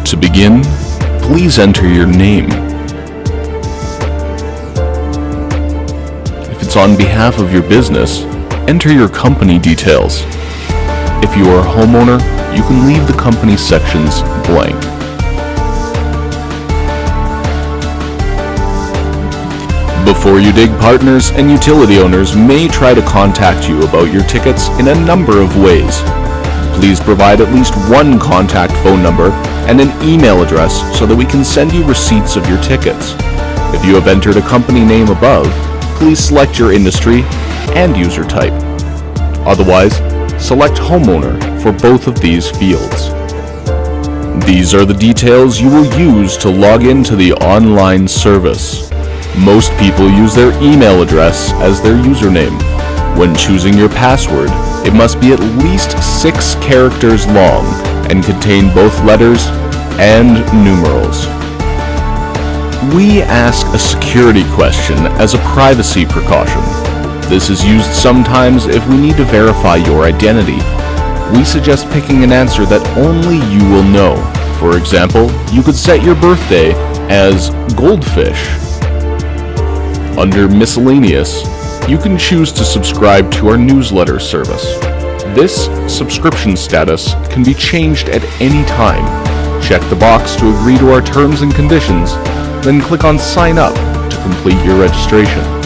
To begin, please enter your name. If it's on behalf of your business, enter your company details. If you are a homeowner, you can leave the company sections blank. Before you dig, partners and utility owners may try to contact you about your tickets in a number of ways. Please provide at least one contact phone number and an email address so that we can send you receipts of your tickets. If you have entered a company name above, please select your industry and user type. Otherwise, select homeowner for both of these fields. These are the details you will use to log into the online service. Most people use their email address as their username. When choosing your password, it must be at least 6 characters long and contain both letters and numerals. We ask a security question as a privacy precaution. This is used sometimes if we need to verify your identity. We suggest picking an answer that only you will know. For example, you could set your birthday as Goldfish. Under Miscellaneous, you can choose to subscribe to our newsletter service. This subscription status can be changed at any time. Check the box to agree to our terms and conditions, then click on Sign Up to complete your registration.